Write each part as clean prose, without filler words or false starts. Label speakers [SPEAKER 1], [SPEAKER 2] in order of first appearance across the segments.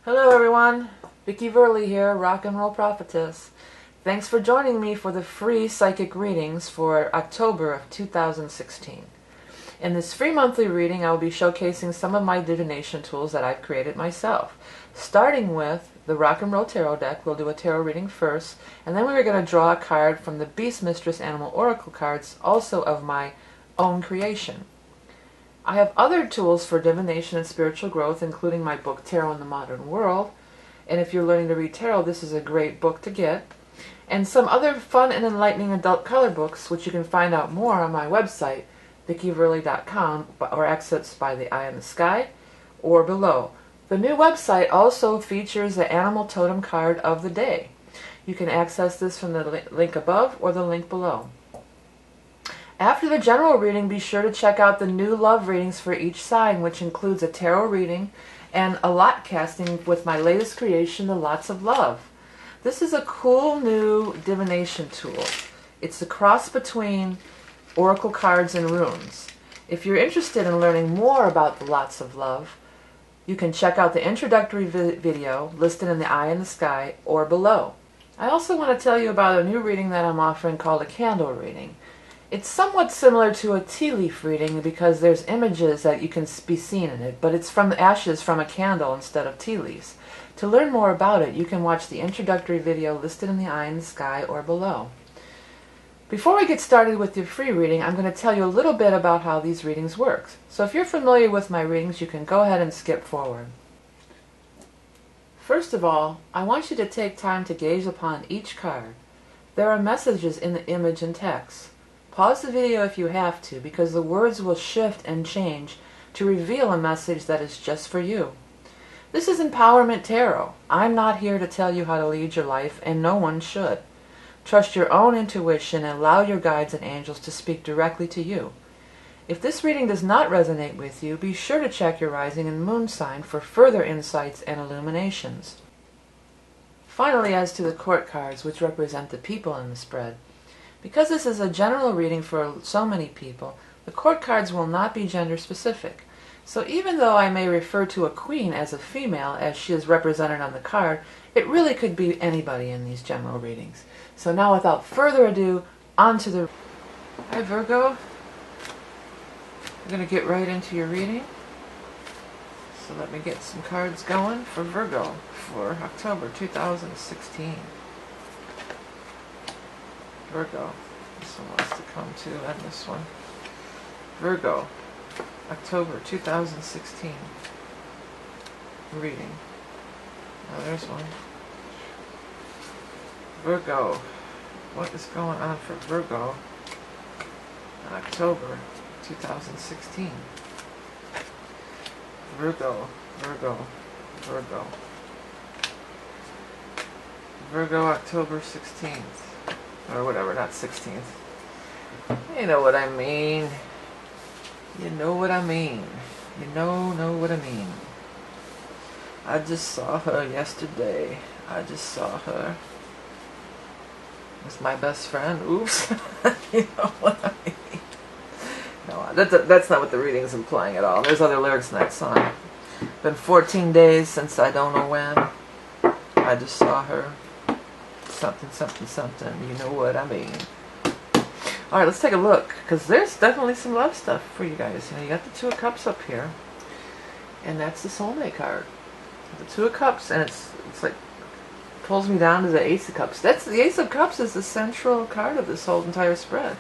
[SPEAKER 1] Hello everyone, Vickie Verley here, Rock and Roll Prophetess. Thanks for joining me for the free psychic readings for October of 2016. In this free monthly reading, I will be showcasing some of my divination tools that I've created myself. Starting with the Rock and Roll Tarot deck, we'll do a tarot reading first, and then we're going to draw a card from the Beast Mistress Animal Oracle cards, also of my own creation. I have other tools for divination and spiritual growth, including my book Tarot in the Modern World, and if you're learning to read tarot, this is a great book to get, and some other fun and enlightening adult color books, which you can find out more on my website, VickieVerley.com, or accessed by the eye in the sky, or below. The new website also features the animal totem card of the day. You can access this from the link above or the link below. After the general reading, be sure to check out the new love readings for each sign, which includes a tarot reading and a lot casting with my latest creation, the Lots of Love. This is a cool new divination tool. It's a cross between oracle cards and runes. If you're interested in learning more about the Lots of Love, you can check out the introductory video listed in the eye in the sky or below. I also want to tell you about a new reading that I'm offering called a candle reading. It's somewhat similar to a tea leaf reading because there's images that you can be seen in it, but it's from ashes from a candle instead of tea leaves. To learn more about it, you can watch the introductory video listed in the eye in the sky or below. Before we get started with your free reading, I'm going to tell you a little bit about how these readings work. So if you're familiar with my readings, you can go ahead and skip forward. First of all, I want you to take time to gaze upon each card. There are messages in the image and text. Pause the video if you have to, because the words will shift and change to reveal a message that is just for you. This is Empowerment Tarot. I'm not here to tell you how to lead your life, and no one should. Trust your own intuition and allow your guides and angels to speak directly to you. If this reading does not resonate with you, be sure to check your rising and moon sign for further insights and illuminations. Finally, as to the court cards, which represent the people in the spread. Because this is a general reading for so many people, the court cards will not be gender specific. So even though I may refer to a queen as a female, as she is represented on the card, it really could be anybody in these general readings. So now without further ado, on to the... Hi Virgo. I'm going to get right into your reading. So let me get some cards going for Virgo for October 2016. Virgo, this one wants to come too, and this one. Virgo, October 2016. Reading. Oh, there's one. Virgo, what is going on for Virgo in October 2016? Virgo, Virgo, Virgo. Virgo, October 16th. Or whatever, not 16th. You know what I mean. You know what I mean. You know what I mean. I just saw her yesterday. I just saw her. It's my best friend. Oops. You know what I mean. No, that's not what the reading is implying at all. There's other lyrics in that song. Been 14 days since I don't know when. I just saw her. Something, something, something. You know what I mean. Alright, let's take a look, because there's definitely some love stuff for you guys. You know, you got the Two of Cups up here, and that's the soulmate card. The Two of Cups, and it's like, pulls me down to the Ace of Cups. That's the Ace of Cups is the central card of this whole entire spread.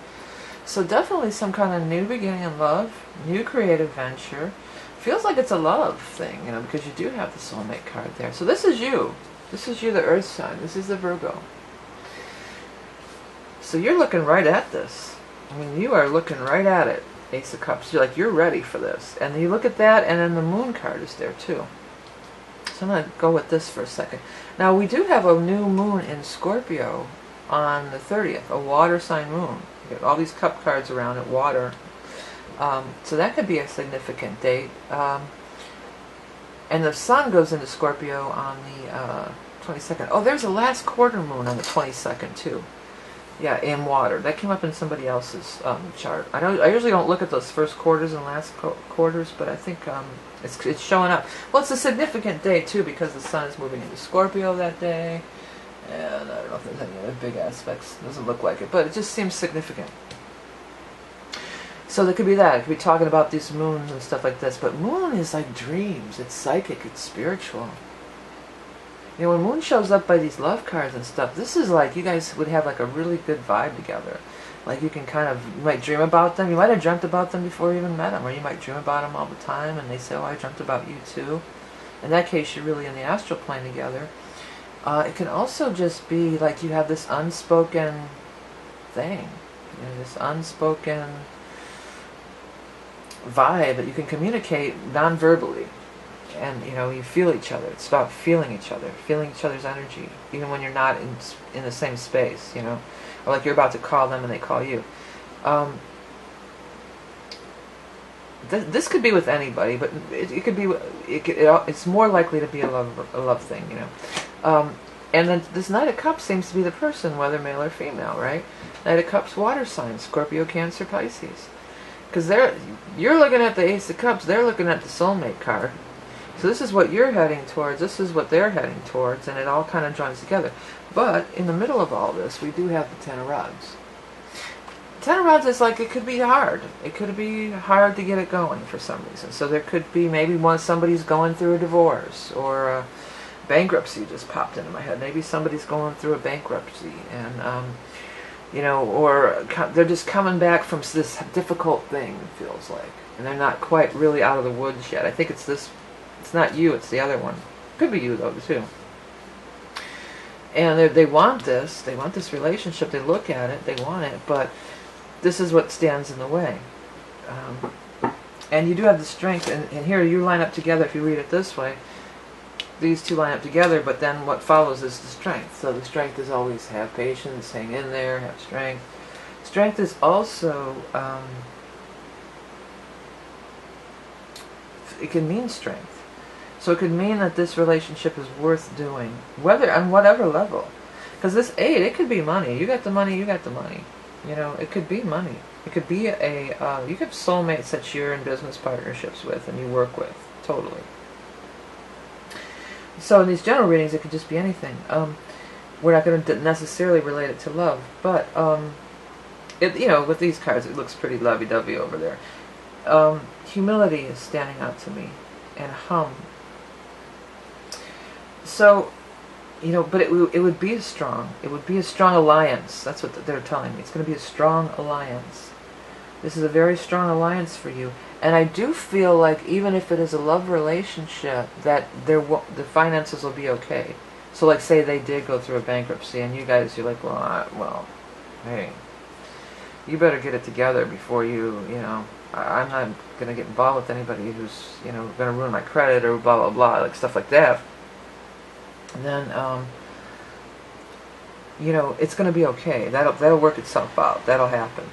[SPEAKER 1] So definitely some kind of new beginning in love, new creative venture. Feels like it's a love thing, you know, because you do have the soulmate card there. So this is you. This is you, the earth sign. This is the Virgo. So you're looking right at this. I mean, you are looking right at it. Ace of Cups. You're like, you're ready for this. And you look at that, and then the moon card is there too. So I'm going to go with this for a second. Now, we do have a new moon in Scorpio on the 30th, a water sign moon. You get all these cup cards around it, water. So that could be a significant date. And the sun goes into Scorpio on the 22nd. Oh, there's a last quarter moon on the 22nd too. Yeah, and water. That came up in somebody else's chart. I usually don't look at those first quarters and last quarters, but I think it's showing up. Well, it's a significant day too because the sun is moving into Scorpio that day, and I don't know if there's any other big aspects. It doesn't look like it, but it just seems significant. So there could be that. It could be talking about these moons and stuff like this. But moon is like dreams. It's psychic. It's spiritual. You know, when moon shows up by these love cards and stuff, this is like you guys would have like a really good vibe together. Like you can kind of, you might dream about them. You might have dreamt about them before you even met them. Or you might dream about them all the time and they say, oh, I dreamt about you too. In that case, you're really in the astral plane together. It can also just be like you have this unspoken thing. You know, this unspoken vibe that you can communicate non-verbally, and you know, you feel each other. It's about feeling each other's energy, even when you're not in the same space, you know, or like you're about to call them and they call you. This could be with anybody, but it could be. It's more likely to be a love thing, you know. And then this Knight of Cups seems to be the person, whether male or female, right? Knight of Cups, water signs, Scorpio, Cancer, Pisces. Because you're looking at the Ace of Cups, they're looking at the soulmate card. So this is what you're heading towards, this is what they're heading towards, and it all kind of joins together. But in the middle of all this, we do have the Ten of Rods. Ten of Rods is like, it could be hard. It could be hard to get it going for some reason. So there could be maybe somebody's going through a divorce, or a bankruptcy just popped into my head. Maybe somebody's going through a bankruptcy, and you know, or they're just coming back from this difficult thing, it feels like. And they're not quite really out of the woods yet. I think it's this, it's not you, it's the other one. Could be you though, too. And they want this relationship, they look at it, they want it, but this is what stands in the way. And you do have the strength, and here you line up together, if you read it this way, these two line up together, but then what follows is the strength. So the strength is always have patience, hang in there, have strength. Strength is also, it can mean strength. So it could mean that this relationship is worth doing, whether on whatever level. Because this 8, it could be money. You got the money, you got the money. You know, it could be money. It could be you have soulmates that you're in business partnerships with and you work with, totally. So in these general readings, it could just be anything. We're not going to necessarily relate it to love, but you know, with these cards, it looks pretty lovey-dovey over there. Humility is standing out to me, and hum. So, you know, but it would be a strong alliance. That's what they're telling me. It's going to be a strong alliance. This is a very strong alliance for you. And I do feel like even if it is a love relationship, that the finances will be okay. So like say they did go through a bankruptcy and you guys, you're like, well, hey, you better get it together before you know, I'm not going to get involved with anybody who's, you know, going to ruin my credit or blah, blah, blah, like stuff like that. And then, you know, it's going to be okay. That'll work itself out. That'll happen.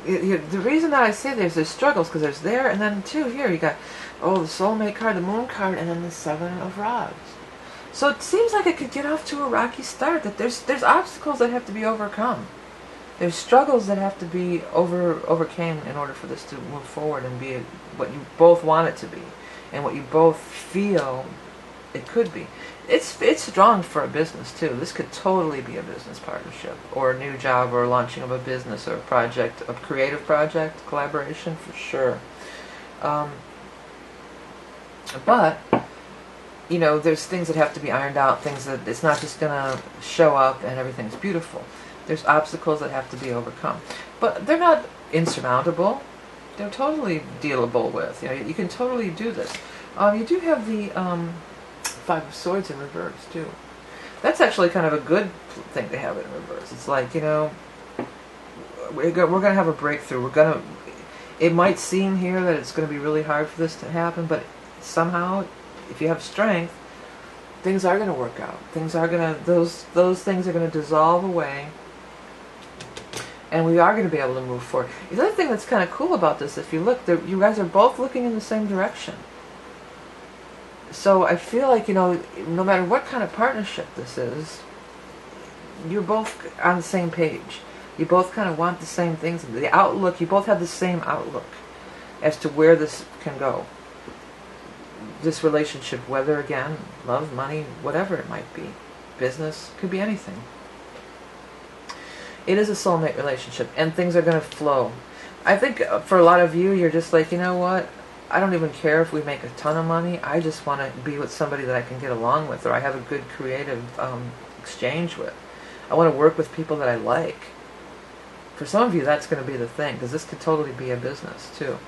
[SPEAKER 1] The reason that I say there's struggles because there's there, and then too here you got the soulmate card, the moon card, and then the 7 of Rods. So it seems like it could get off to a rocky start. That there's obstacles that have to be overcome. There's struggles that have to be overcame in order for this to move forward and be what you both want it to be, and what you both feel it could be. It's strong for a business too. This could totally be a business partnership, or a new job, or launching of a business, or a project, a creative project, collaboration for sure. But you know, there's things that have to be ironed out. Things that it's not just gonna show up and everything's beautiful. There's obstacles that have to be overcome, but they're not insurmountable. They're totally dealable with. You know, you can totally do this. You do have the 5 of Swords in reverse too. That's actually kind of a good thing to have it in reverse. It's like, you know, we're going to have a breakthrough. It might seem here that it's going to be really hard for this to happen, but somehow, if you have strength, things are going to work out. Things are going to, those things are going to dissolve away, and we are going to be able to move forward. The other thing that's kind of cool about this, if you look, you guys are both looking in the same direction. So I feel like, you know, no matter what kind of partnership this is, you're both on the same page. You both kind of want the same things. The outlook, you both have the same outlook as to where this can go. This relationship, whether again, love, money, whatever it might be. Business, could be anything. It is a soulmate relationship, and things are going to flow. I think for a lot of you, you're just like, you know what? I don't even care if we make a ton of money. I just want to be with somebody that I can get along with, or I have a good creative exchange with. I want to work with people that I like. For some of you, that's going to be the thing, because this could totally be a business, too.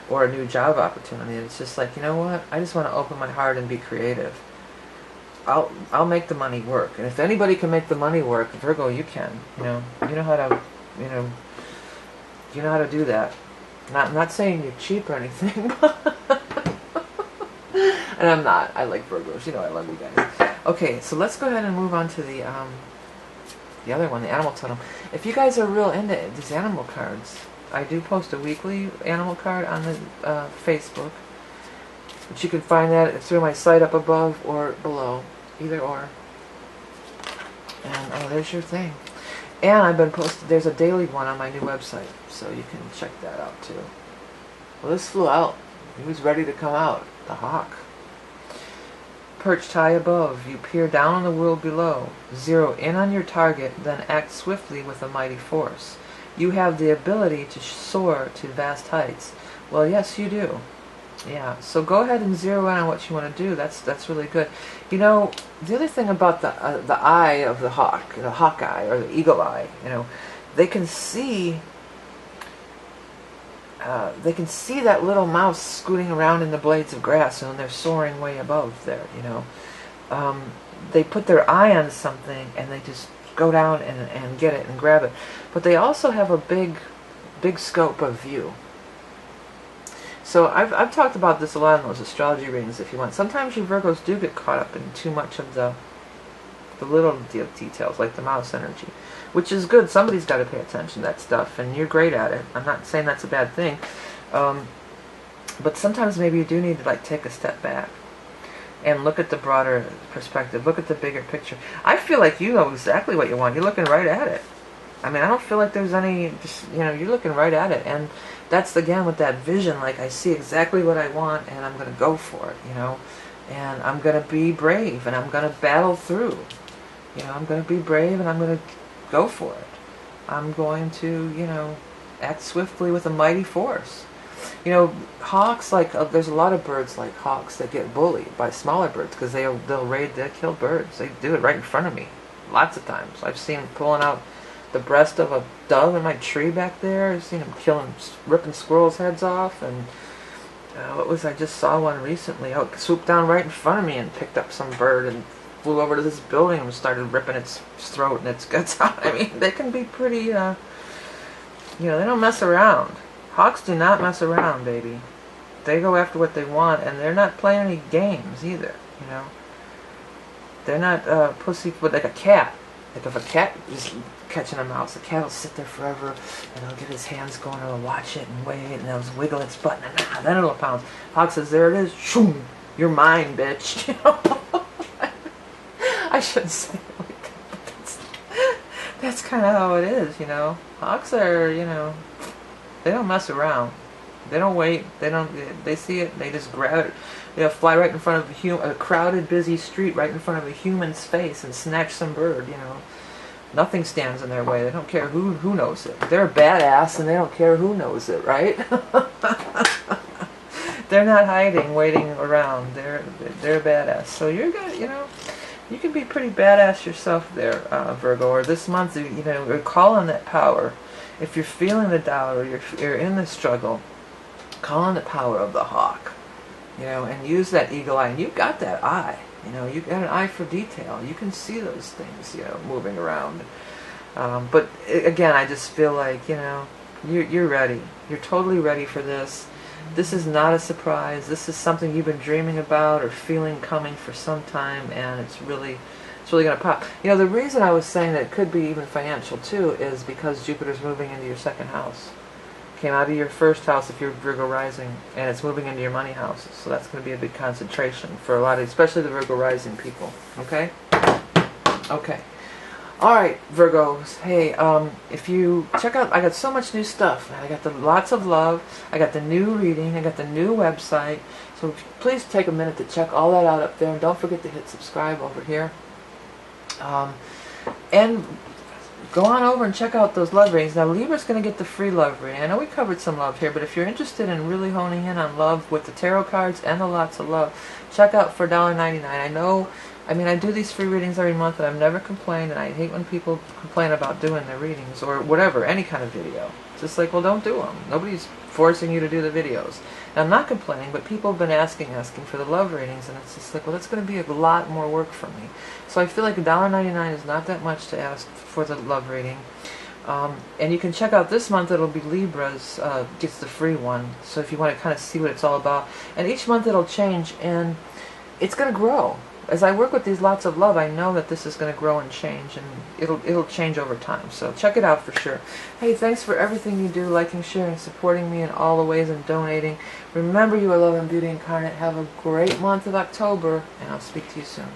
[SPEAKER 1] Or a new job opportunity. It's just like, you know what? I just want to open my heart and be creative. I'll make the money work. And if anybody can make the money work, Virgo, you can. You know how to, you know how to do that. I'm not saying you're cheap or anything, and I'm not. I like Virgos. You know I love you guys. Okay, so let's go ahead and move on to the other one, the animal totem. If you guys are real into these animal cards, I do post a weekly animal card on the Facebook, but you can find that through my site up above or below, either or. And there's your thing. And I've been posted. There's a daily one on my new website, so you can check that out too. Well, this flew out. He was ready to come out. The hawk. Perched high above, you peer down on the world below. Zero in on your target, then act swiftly with a mighty force. You have the ability to soar to vast heights. Well, yes, you do. Yeah, so go ahead and zero in on what you want to do. That's really good. You know, the other thing about the eye of the hawk, the hawk eye or the eagle eye, you know, they can see that little mouse scooting around in the blades of grass when they're soaring way above there. You know, they put their eye on something and they just go down and get it and grab it. But they also have a big scope of view. So I've talked about this a lot in those astrology readings if you want. Sometimes you Virgos do get caught up in too much of the little details, like the mouse energy, which is good. Somebody's got to pay attention to that stuff, and you're great at it. I'm not saying that's a bad thing. But sometimes maybe you do need to take a step back and look at the broader perspective. Look at the bigger picture. I feel like you know exactly what you want. You're looking right at it. I mean, I don't feel like there's any, you're looking right at it. And that's, again, with that vision, I see exactly what I want, and I'm going to go for it, And I'm going to be brave, and I'm going to battle through. I'm going to be brave, and I'm going to go for it. I'm going to, act swiftly with a mighty force. Hawks, there's a lot of birds like hawks that get bullied by smaller birds because they'll kill birds. They do it right in front of me lots of times. I've seen them pulling out the breast of a dove in my tree back there. I've seen them ripping squirrels' heads off. And I just saw one recently. It swooped down right in front of me and picked up some bird and flew over to this building and started ripping its throat and its guts out. I mean, they can be pretty, they don't mess around. Hawks do not mess around, baby. They go after what they want, and they're not playing any games either, They're not pussyfoot like a cat. Like if a cat is catching a mouse, the cat will sit there forever, and he'll get his hands going, and he'll watch it and wait, and he'll wiggle its butt, and then it'll pounce. Hawk says, there it is, shoom, you're mine, bitch. I shouldn't say it like that, but that's kind of how it is, Hawks are, they don't mess around. They don't wait. They see it. They just grab it. They'll fly right in front of a crowded, busy street, right in front of a human's face, and snatch some bird. Nothing stands in their way. They don't care who knows it. They're a badass, and they don't care who knows it, right? They're not hiding, waiting around. They're a badass. So you're gonna, you can be pretty badass yourself there, Virgo. Or this month, you're calling that power. If you're feeling the doubt or you're in the struggle, call on the power of the hawk, and use that eagle eye. And you've got that eye, you've got an eye for detail. You can see those things, moving around. But again, I just feel like, you're ready. You're totally ready for this. This is not a surprise. This is something you've been dreaming about or feeling coming for some time, and it's really going to pop. The reason I was saying that it could be even financial too is because Jupiter's moving into your second house. Came out of your first house if you're Virgo rising, and it's moving into your money house. So that's going to be a big concentration for a lot of, especially the Virgo rising people. Okay? Okay. Alright, Virgos, hey, if you check out, I got so much new stuff. I got the lots of love, I got the new reading, I got the new website. So please take a minute to check all that out up there, and don't forget to hit subscribe over here. And go on over and check out those love readings. Now, Libra's going to get the free love reading. I know we covered some love here, but if you're interested in really honing in on love with the tarot cards and the lots of love, check out for $1.99. I do these free readings every month, and I've never complained, and I hate when people complain about doing their readings or whatever, any kind of video. It's just like, well, don't do them. Nobody's forcing you to do the videos. And I'm not complaining, but people have been asking for the love readings, and it's just like, well, that's going to be a lot more work for me. So I feel like $1.99 is not that much to ask for the love reading. And you can check out this month, it'll be Libra's, gets the free one. So if you want to kind of see what it's all about. And each month it'll change, and it's going to grow. As I work with these lots of love, I know that this is going to grow and change, and it'll change over time. So check it out for sure. Hey, thanks for everything you do, liking, sharing, supporting me in all the ways, and donating. Remember, you are love and beauty incarnate. Have a great month of October, and I'll speak to you soon.